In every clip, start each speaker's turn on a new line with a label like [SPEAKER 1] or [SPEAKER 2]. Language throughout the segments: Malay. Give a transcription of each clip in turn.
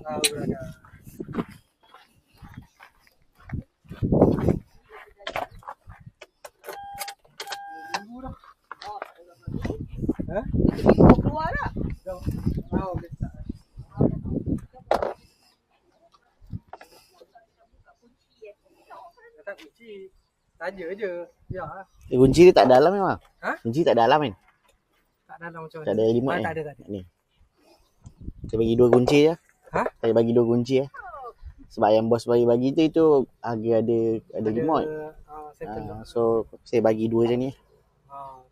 [SPEAKER 1] tahu dah. Hah?
[SPEAKER 2] Keluar tak?
[SPEAKER 1] Tahu letak. Tak kunci. Tanya je. Ya.
[SPEAKER 3] Kunci dia tak dalam memang.
[SPEAKER 1] Ha?
[SPEAKER 3] Kunci tak dalam kan?
[SPEAKER 1] Tak dalam macam mana?
[SPEAKER 3] Tak ada remote
[SPEAKER 1] tak ada.
[SPEAKER 3] Ni. Saya bagi 2 kunci je.
[SPEAKER 1] Ha?
[SPEAKER 3] Saya bagi 2 kunci je. Sebab yang bos bagi tu harga ada remote. So saya bagi 2 je ni.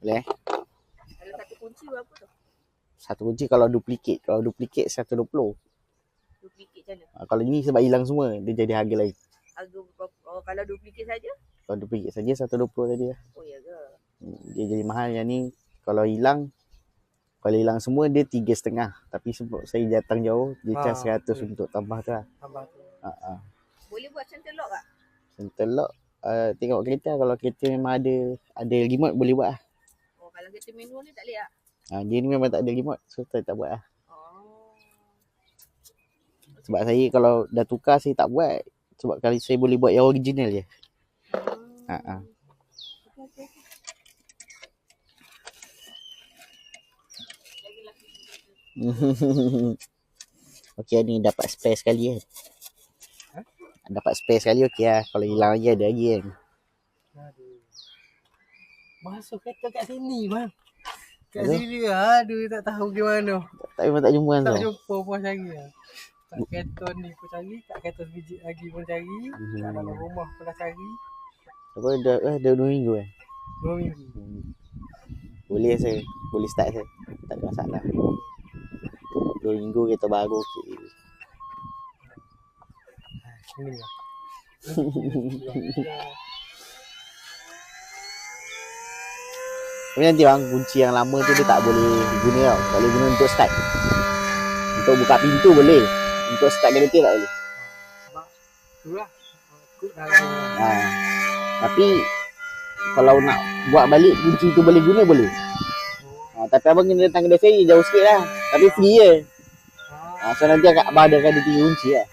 [SPEAKER 3] Boleh?
[SPEAKER 2] Kalau satu kunci berapa tu?
[SPEAKER 3] Satu kunci kalau duplicate 120.
[SPEAKER 2] Duplicate macam mana?
[SPEAKER 3] Kalau ni sebab hilang semua, dia jadi harga lain.
[SPEAKER 2] Harga berapa? Oh, kalau duplicate saja?
[SPEAKER 3] Kalau duplicate saja 120 tadi lah.
[SPEAKER 2] Oh, ya ke?
[SPEAKER 3] Dia jadi mahal. Yang ni kalau hilang semua dia 3,5. Tapi sebab saya datang jauh, dia charge 100 untuk tambah tu lah.
[SPEAKER 1] Tambah tu.
[SPEAKER 2] Boleh buat center lock tak?
[SPEAKER 3] Center lock, tengok kereta. Kalau kereta memang ada remote boleh buat lah.
[SPEAKER 2] Oh, kalau kereta manual ni tak boleh tak?
[SPEAKER 3] Dia ni memang tak ada remote, so saya tak buat lah.
[SPEAKER 2] Oh.
[SPEAKER 3] Sebab saya kalau dah tukar saya tak buat. Sebab kali saya boleh buat yang original je. Okey, ni dapat spare sekali kan. Dapat spare sekali okey lah. Kalau hilang lagi ada lagi kan.
[SPEAKER 1] Masuk kereta kat sini bang. Kat sini aduh tak tahu gimana.
[SPEAKER 3] Memang tak jumpa kan.
[SPEAKER 1] Tak jumpa pun cari lah. Kat kereta ni pun cari, kat kereta biji lagi pun cari, kat dalam rumah pun dah cari.
[SPEAKER 3] Apa dah 2 minggu kan?
[SPEAKER 1] 2 minggu.
[SPEAKER 3] Boleh start saya. Tak ada masalah. 2 minggu kereta baru okey.
[SPEAKER 1] Ini lah.
[SPEAKER 3] Tapi nanti bang, kunci yang lama tu dia tak boleh guna tau. Tak boleh guna untuk start. Untuk buka pintu boleh. Untuk start kereta tak boleh.
[SPEAKER 1] Sebab tu lah. Ikut dalam.
[SPEAKER 3] Tapi kalau nak buat balik kunci tu boleh guna boleh. Tapi abang kena datang kedai saya jauh sikit lah. Tapi free je. So nanti abang ada 3 kunci lah.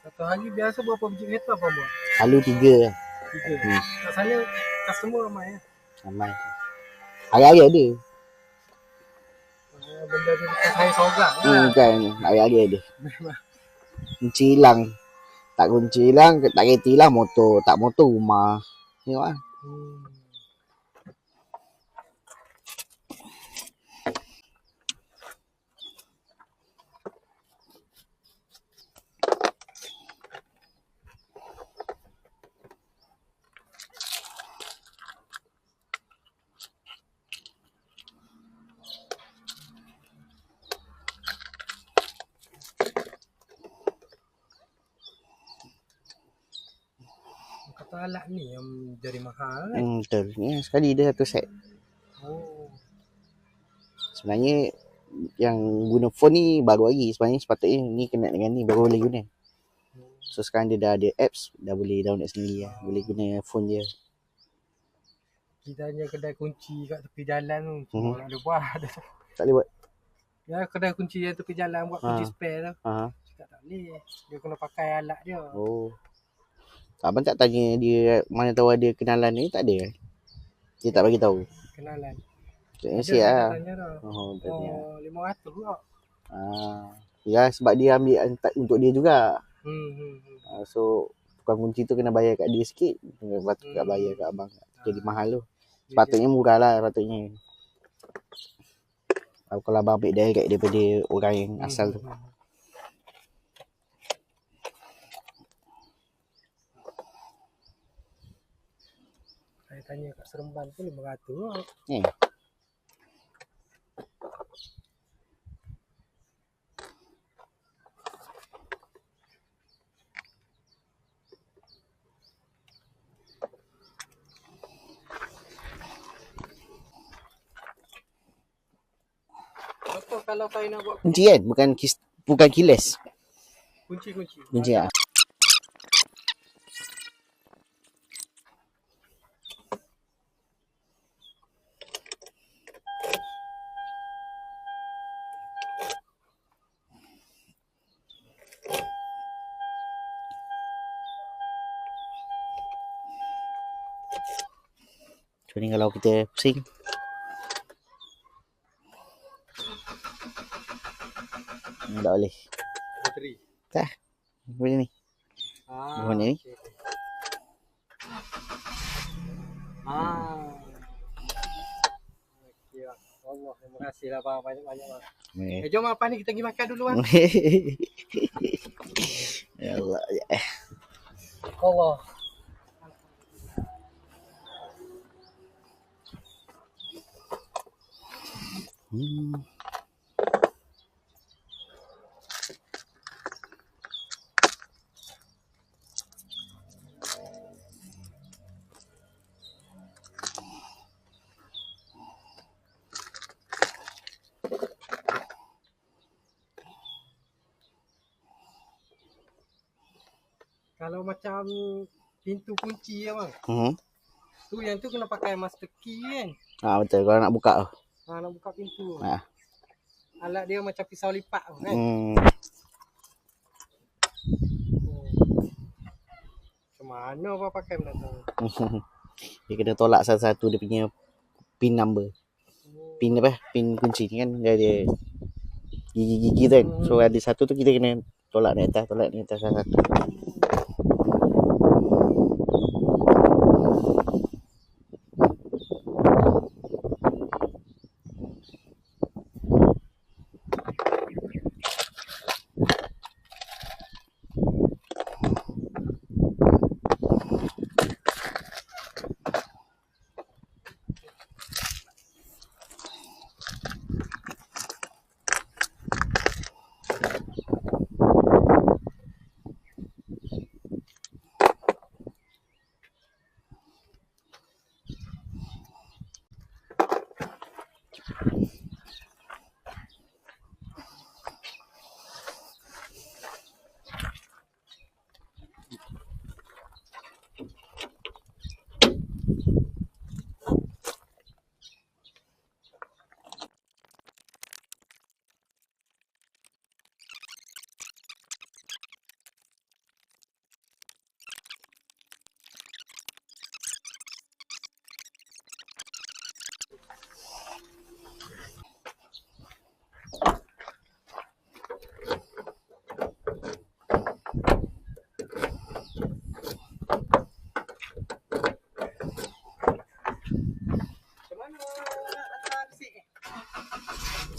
[SPEAKER 1] Satu hari biasa berapa biji kereta apa buat?
[SPEAKER 3] Selalu 3 lah.
[SPEAKER 1] 3. Kat sana customer ramai lah.
[SPEAKER 3] Ramai. Hari-hari ada.
[SPEAKER 1] Benda tu bukan saya sorang lah.
[SPEAKER 3] Bukan. Hari-hari ada. Kunci hilang. Tak kunci hilang, tak kereta hilang, motor. Tak motor, rumah. Tengok lah.
[SPEAKER 1] Kata alat ni yang jadi mahal kan?
[SPEAKER 3] Betul. Ni sekali dia satu set. Sebenarnya yang guna phone ni baru lagi. Sebenarnya sepatutnya ni kena dengan ni baru boleh guna. So sekarang dia dah ada apps, dah boleh download sendiri lah. Boleh guna phone je.
[SPEAKER 1] Kita hanya kedai kunci kat tepi jalan tu. Semua ada buat.
[SPEAKER 3] Tak boleh buat.
[SPEAKER 1] Ya, kedai kunci yang tepi jalan buat kunci spare tu. Cakap tak boleh. Dia kena pakai alat dia.
[SPEAKER 3] Abang tak tanya dia mana tahu ada kenalan ni? Tak ada kan? Dia tak bagi tahu.
[SPEAKER 1] Kenalan.
[SPEAKER 3] Mesti lah.
[SPEAKER 1] Tanya dah.
[SPEAKER 3] Tanya.
[SPEAKER 1] 500 pula.
[SPEAKER 3] Ya sebab dia ambil untuk dia juga. So tukang kunci tu kena bayar kat dia sikit. Lepas tu tak bayar kat abang. Jadi mahal tu. Sepatutnya murah lah sepatutnya. Kalau abang ambil direct daripada orang yang asal tu.
[SPEAKER 1] Saya tanya kat Seremban tu 500 lah. contoh kalau saya nak buat
[SPEAKER 3] Kunci kan? Bukan kiles.
[SPEAKER 1] kunci.
[SPEAKER 3] Kunci ah. So ni kalau kita pusing. Tak boleh.
[SPEAKER 1] bateri.
[SPEAKER 3] Tak. Macam ni. Macam ni.
[SPEAKER 1] Okey. Okey bang. Allah, terima kasih lah bang, banyak-banyak bang. Jom apa ni kita pergi makan dulu bang.
[SPEAKER 3] Ya Allah.
[SPEAKER 1] Allah. Kalau macam pintu kunci ya bang. Tu kena pakai master key kan.
[SPEAKER 3] Betul kalau nak buka tu.
[SPEAKER 1] Nak buka pintu.
[SPEAKER 3] Ha.
[SPEAKER 1] Alat dia macam pisau lipat tu kan. Macam mana apa pakai benda tu?
[SPEAKER 3] Dia kena tolak satu-satu dia punya pin number. Pin apa? Pin kunci ni kan dia ada gigi-gigi tu kan. So ada satu tu kita kena tolak naik atas satu.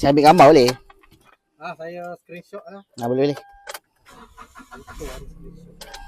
[SPEAKER 3] Saya ambil gambar boleh?
[SPEAKER 1] Saya screenshot lah.
[SPEAKER 3] Boleh.
[SPEAKER 1] Itu ada screenshot.